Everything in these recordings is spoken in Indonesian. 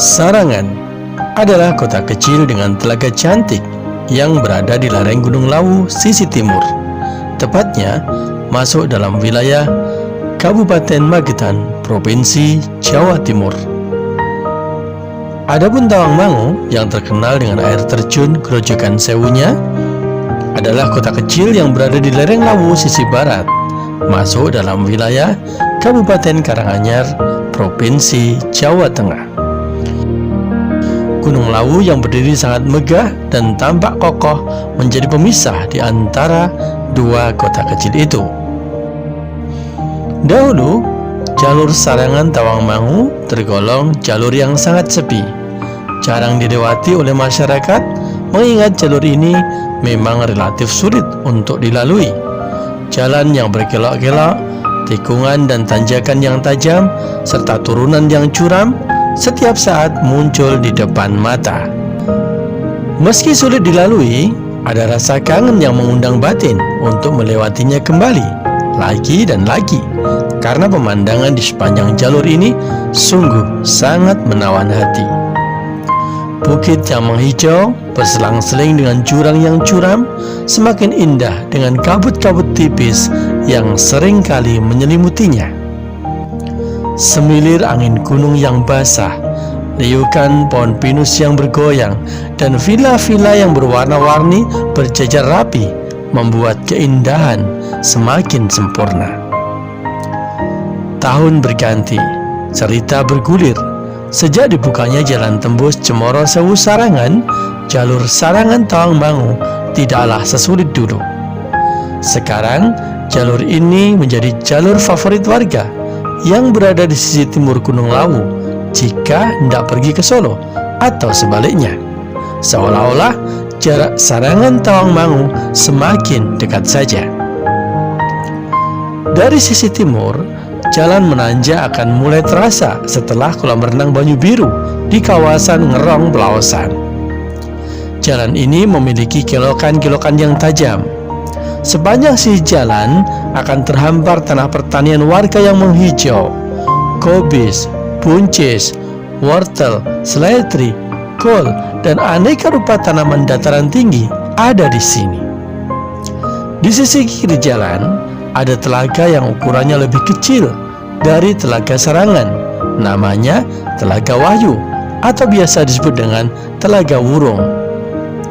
Sarangan adalah kota kecil dengan telaga cantik yang berada di lereng Gunung Lawu sisi timur, tepatnya masuk dalam wilayah Kabupaten Magetan, Provinsi Jawa Timur. Adapun Tawangmangu yang terkenal dengan air terjun Grojogan Sewunya adalah kota kecil yang berada di lereng Lawu sisi barat, masuk dalam wilayah Kabupaten Karanganyar, Provinsi Jawa Tengah. Gunung Lawu yang berdiri sangat megah dan tampak kokoh menjadi pemisah di antara dua kota kecil itu. Dahulu, jalur Sarangan Tawangmangu tergolong jalur yang sangat sepi, jarang dilewati oleh masyarakat mengingat jalur ini memang relatif sulit untuk dilalui. Jalan yang berkelok-kelok, tikungan dan tanjakan yang tajam, serta turunan yang curam setiap saat muncul di depan mata. Meski sulit dilalui, ada rasa kangen yang mengundang batin untuk melewatinya kembali, lagi dan lagi, karena pemandangan di sepanjang jalur ini sungguh sangat menawan hati. Bukit yang menghijau berselang-seling dengan jurang yang curam semakin indah dengan kabut-kabut tipis yang seringkali menyelimutinya. Semilir angin gunung yang basah, liukan pohon pinus yang bergoyang, dan villa-villa yang berwarna-warni berjajar rapi membuat keindahan semakin sempurna. Tahun berganti, cerita bergulir. Sejak dibukanya jalan tembus Cemoro Sewu Sarangan, jalur Sarangan Tawangmangu tidaklah sesulit dulu. Sekarang, jalur ini menjadi jalur favorit warga yang berada di sisi timur Gunung Lawu jika hendak pergi ke Solo atau sebaliknya. Seolah-olah jarak Sarangan Tawangmangu semakin dekat saja. Dari sisi timur, jalan menanjak akan mulai terasa setelah kolam renang Banyu Biru di kawasan Ngerong Blaosan. Jalan ini memiliki kelokan-kelokan yang tajam. Sepanjang sisi jalan akan terhampar tanah pertanian warga yang menghijau. Kobis, buncis, wortel, seledri, kol, dan aneka rupa tanaman dataran tinggi ada di sini. Di sisi kiri jalan ada telaga yang ukurannya lebih kecil dari Telaga Sarangan, namanya Telaga Wahyu atau biasa disebut dengan Telaga Wurung.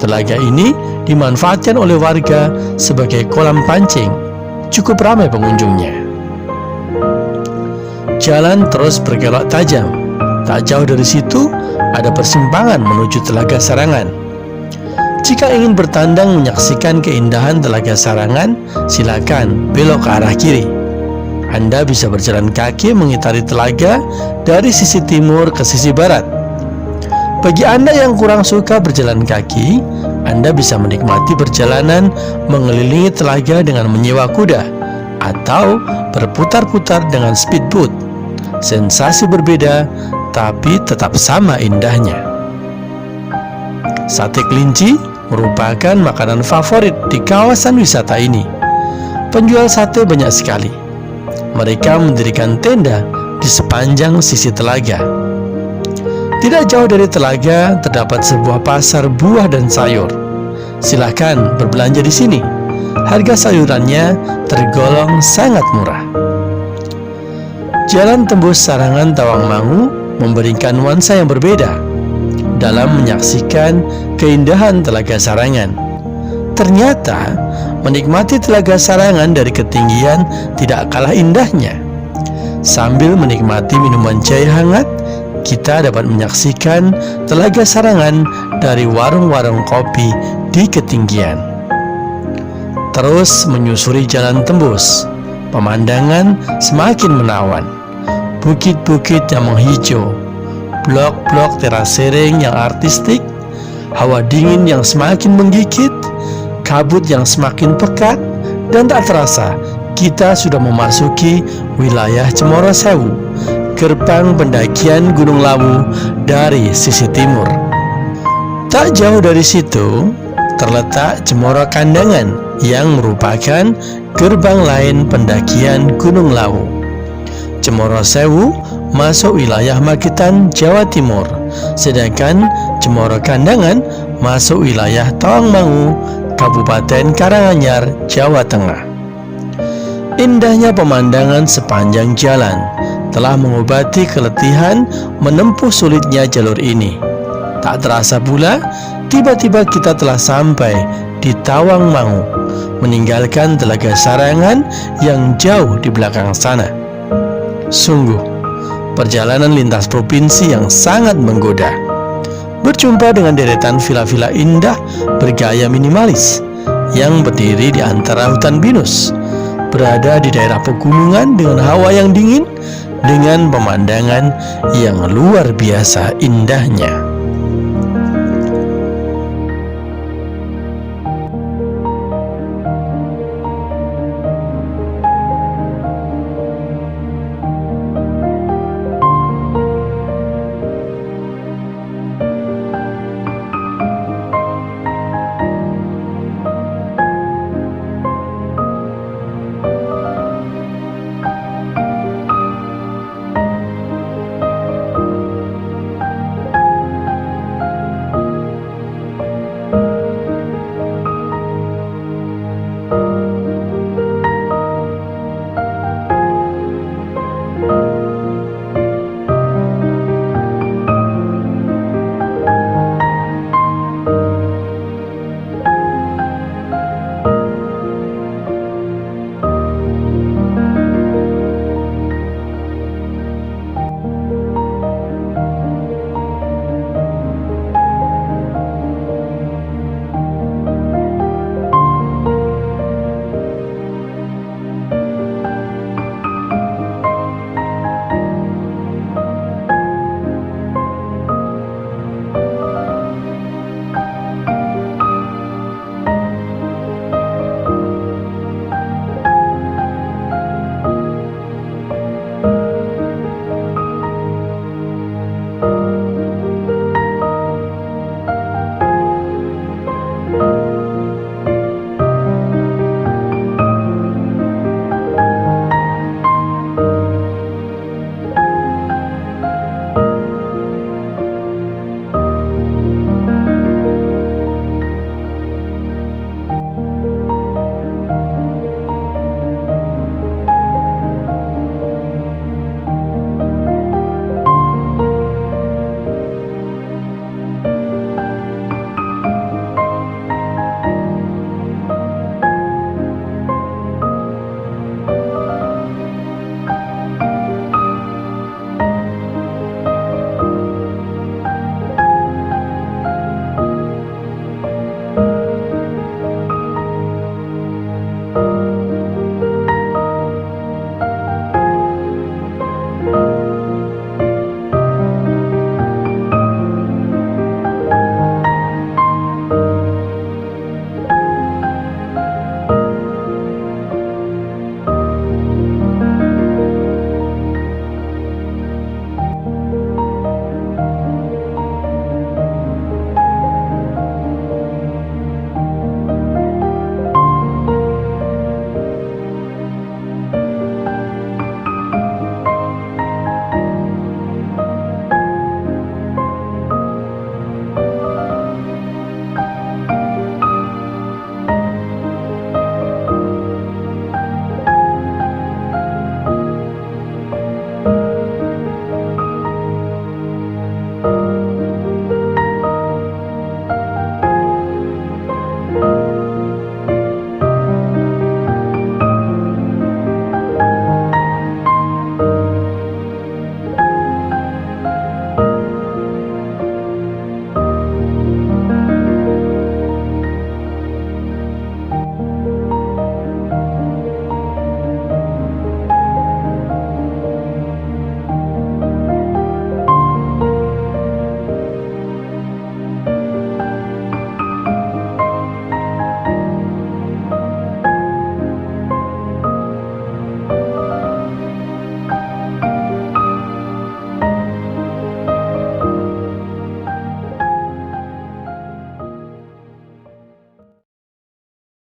Telaga ini dimanfaatkan oleh warga sebagai kolam pancing, cukup ramai pengunjungnya. Jalan terus berkelok tajam. Tak jauh dari situ ada persimpangan menuju Telaga Sarangan. Jika ingin bertandang menyaksikan keindahan Telaga Sarangan, silakan belok ke arah kiri. Anda bisa berjalan kaki mengitari telaga dari sisi timur ke sisi barat. Bagi Anda yang kurang suka berjalan kaki, Anda bisa menikmati perjalanan mengelilingi telaga dengan menyewa kuda atau berputar-putar dengan speedboat. Sensasi berbeda, tapi tetap sama indahnya. Sate kelinci merupakan makanan favorit di kawasan wisata ini. Penjual sate banyak sekali. Mereka mendirikan tenda di sepanjang sisi telaga. Tidak jauh dari telaga terdapat sebuah pasar buah dan sayur. Silakan berbelanja di sini. Harga sayurannya tergolong sangat murah. Jalan tembus Sarangan Tawangmangu memberikan nuansa yang berbeda dalam menyaksikan keindahan Telaga Sarangan. Ternyata menikmati Telaga Sarangan dari ketinggian tidak kalah indahnya. Sambil menikmati minuman jahe hangat, kita dapat menyaksikan Telaga Sarangan dari warung-warung kopi di ketinggian. Terus menyusuri jalan tembus, pemandangan semakin menawan. Bukit-bukit yang menghijau, blok-blok terasering yang artistik, hawa dingin yang semakin menggigit, kabut yang semakin pekat, dan tak terasa kita sudah memasuki wilayah Cemoro Sewu, gerbang pendakian Gunung Lawu dari sisi timur. Tak jauh dari situ terletak Cemoro Kandangan yang merupakan gerbang lain pendakian Gunung Lawu. Cemoro Sewu masuk wilayah Magetan, Jawa Timur. sedangkan Cemoro Kandangan masuk wilayah Tawangmangu, Kabupaten Karanganyar, Jawa Tengah. Indahnya pemandangan sepanjang jalan telah mengobati keletihan menempuh sulitnya jalur ini. Tak terasa pula, tiba-tiba kita telah sampai di Tawangmangu, meninggalkan Telaga Sarangan yang jauh di belakang sana. Sungguh, perjalanan lintas provinsi yang sangat menggoda. Berjumpa dengan deretan villa-villa indah bergaya minimalis yang berdiri di antara hutan pinus, berada di daerah pegunungan dengan hawa yang dingin, dengan pemandangan yang luar biasa indahnya.